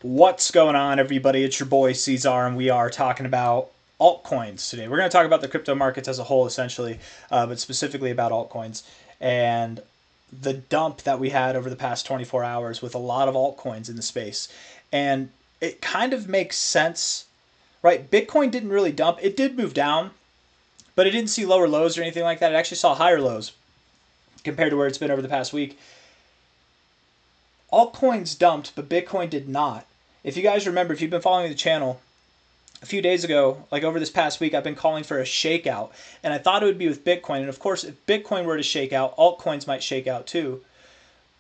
What's going on, everybody? It's your boy C-Zar, and we are talking about altcoins today. We're going to talk about the crypto markets as a whole, essentially, but specifically about altcoins and the dump that we had over the past 24 hours with a lot of altcoins in the space. And it kind of makes sense, right? Bitcoin didn't really dump. It did move down, but it didn't see lower lows or anything like that. It actually saw higher lows compared to where it's been over the past week. Altcoins dumped, but Bitcoin did not. If you guys remember, if you've been following the channel, a few days ago, like over this past week, I've been calling for a shakeout. And I thought it would be with Bitcoin. And of course, if Bitcoin were to shake out, altcoins might shake out too.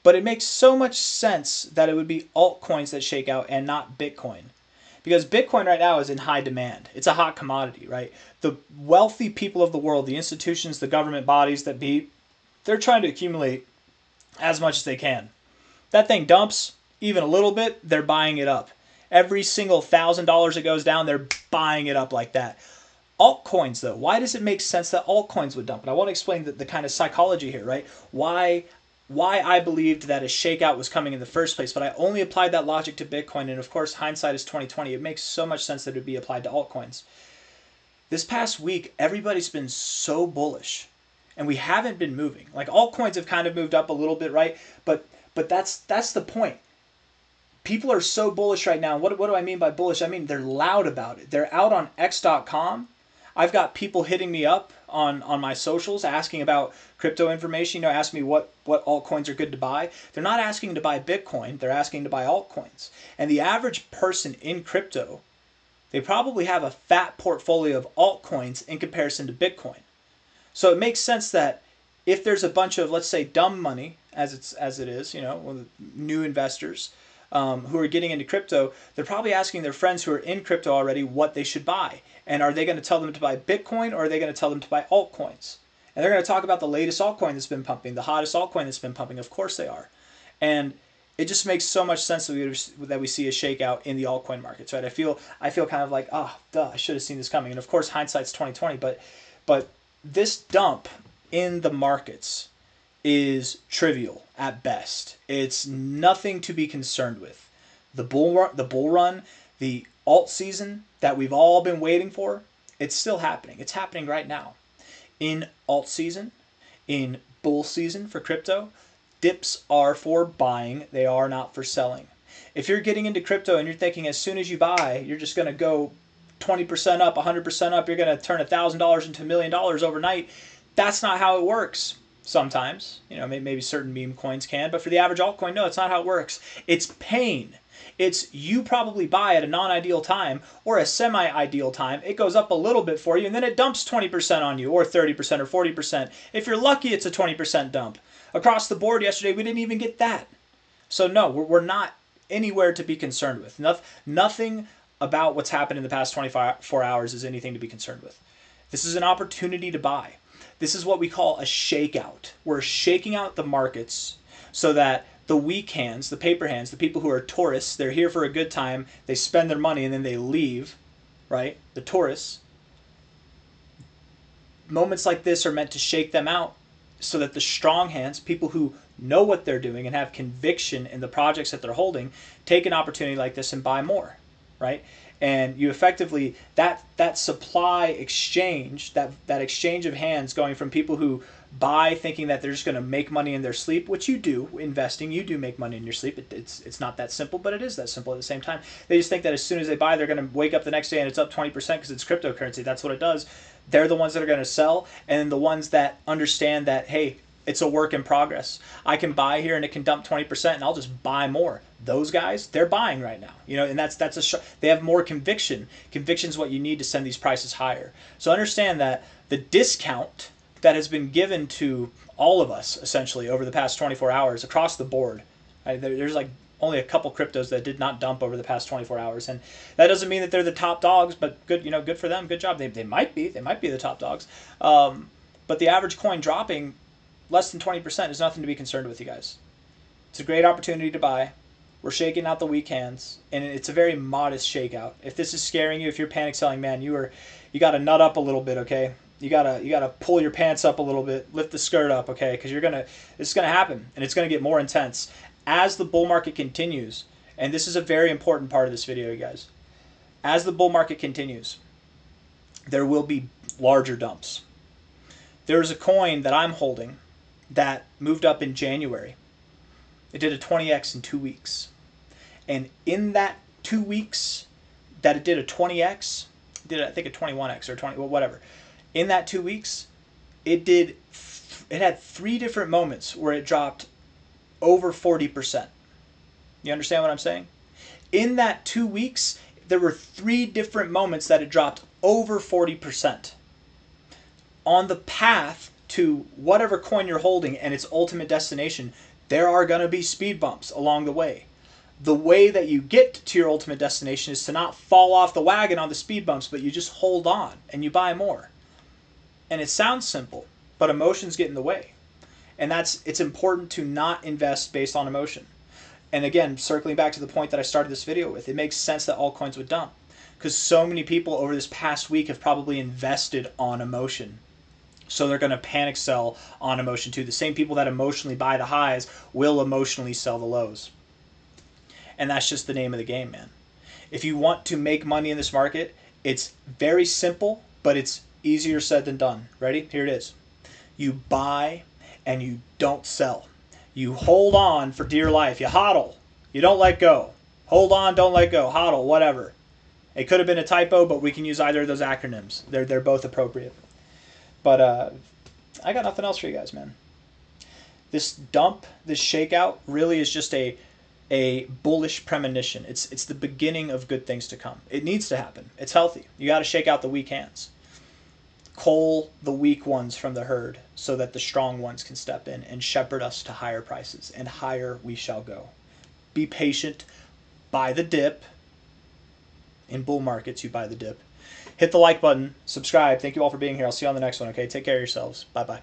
But it makes so much sense that it would be altcoins that shake out and not Bitcoin. Because Bitcoin right now is in high demand. It's a hot commodity, right? The wealthy people of the world, the institutions, the government bodies that be, they're trying to accumulate as much as they can. That thing dumps even a little bit, they're buying it up. Every single $1,000 it goes down, they're buying it up like that. Altcoins, though, why does it make sense that altcoins would dump? And I want to explain the kind of psychology here, right? Why I believed that a shakeout was coming in the first place, but I only applied that logic to Bitcoin, and of course, hindsight is 2020. It makes so much sense that it would be applied to altcoins. This past week, everybody's been so bullish, and we haven't been moving. Like, altcoins have kind of moved up a little bit, right? But that's the point. People are so bullish right now. What do I mean by bullish? I mean, they're loud about it. They're out on x.com. I've got people hitting me up on my socials asking about crypto information, asking me what altcoins are good to buy. They're not asking to buy Bitcoin. They're asking to buy altcoins. And the average person in crypto, they probably have a fat portfolio of altcoins in comparison to Bitcoin. So it makes sense that if there's a bunch of, let's say, dumb money, as it is, new investors, who are getting into crypto, they're probably asking their friends who are in crypto already what they should buy. And are they going to tell them to buy Bitcoin, or are they going to tell them to buy altcoins? And they're going to talk about the latest altcoin that's been pumping, the hottest altcoin that's been pumping. Of course they are. And it just makes so much sense that we see a shakeout in the altcoin markets, right? I feel kind of like, I should have seen this coming. And of course, hindsight's 2020. But this dump in the markets is trivial at best. It's nothing to be concerned with. The bull run, the alt season that we've all been waiting for, it's still happening. It's happening right now. In alt season, in bull season for crypto, dips are for buying. They are not for selling. If you're getting into crypto and you're thinking as soon as you buy, you're just going to go 20% up, 100% up, you're going to turn $1,000 into $1 million overnight, that's not how it works. Sometimes, maybe certain meme coins can, but for the average altcoin, no, it's not how it works. It's pain. It's you probably buy at a non-ideal time or a semi-ideal time. It goes up a little bit for you, and then it dumps 20% on you, or 30% or 40%. If you're lucky, it's a 20% dump. Across the board yesterday, we didn't even get that. So no, we're not anywhere to be concerned with. Nothing about what's happened in the past 24 hours is anything to be concerned with. This is an opportunity to buy. This is what we call a shakeout. We're shaking out the markets so that the weak hands, the paper hands, the people who are tourists, they're here for a good time, they spend their money and then they leave, right? The tourists. Moments like this are meant to shake them out so that the strong hands, people who know what they're doing and have conviction in the projects that they're holding, take an opportunity like this and buy more, right? And you effectively, that supply exchange, that exchange of hands going from people who buy thinking that they're just going to make money in their sleep, which you do, investing, you do make money in your sleep. It's not that simple, but it is that simple at the same time. They just think that as soon as they buy, they're going to wake up the next day and it's up 20% because it's cryptocurrency. That's what it does. They're the ones that are going to sell, and the ones that understand that, hey, it's a work in progress. I can buy here and it can dump 20% and I'll just buy more. Those guys, they're buying right now, and they have more conviction. Conviction is what you need to send these prices higher. So understand that the discount that has been given to all of us essentially over the past 24 hours across the board, right? There's like only a couple cryptos that did not dump over the past 24 hours, and that doesn't mean that they're the top dogs, but good, good for them, good job. They might be the top dogs, but the average coin dropping less than 20% is nothing to be concerned with, you guys. It's a great opportunity to buy. We're shaking out the weak hands, and it's a very modest shakeout. If this is scaring you, if you're panic selling, man, you got to nut up a little bit, okay? You gotta pull your pants up a little bit, lift the skirt up, okay? Because it's gonna happen, and it's gonna get more intense as the bull market continues. And this is a very important part of this video, you guys. As the bull market continues, there will be larger dumps. There's a coin that I'm holding that moved up in January. It did a 20x in 2 weeks. And in that 2 weeks that it did a 20x, did I think a 21x or 20, well, whatever. In that 2 weeks, it had 3 different moments where it dropped over 40%. You understand what I'm saying? In that 2 weeks, there were 3 different moments that it dropped over 40%. On the path to whatever coin you're holding and its ultimate destination, there are going to be speed bumps along the way. The way that you get to your ultimate destination is to not fall off the wagon on the speed bumps, but you just hold on and you buy more. And it sounds simple, but emotions get in the way. And it's important to not invest based on emotion. And again, circling back to the point that I started this video with, it makes sense that altcoins would dump. Because so many people over this past week have probably invested on emotion. So they're going to panic sell on emotion too. The same people that emotionally buy the highs will emotionally sell the lows. And that's just the name of the game, man. If you want to make money in this market, it's very simple, but it's easier said than done. Ready? Here it is. You buy and you don't sell. You hold on for dear life. You hodl. You don't let go. Hold on, don't let go. Hodl, whatever. It could have been a typo, but we can use either of those acronyms. They're both appropriate. But I got nothing else for you guys, man. This dump, this shakeout, really is just a bullish premonition. It's the beginning of good things to come. It needs to happen. It's healthy. You got to shake out the weak hands. Cull the weak ones from the herd so that the strong ones can step in and shepherd us to higher prices, and higher we shall go. Be patient. Buy the dip. In bull markets, you buy the dip. Hit the like button. Subscribe. Thank you all for being here. I'll see you on the next one, okay? Take care of yourselves. Bye-bye.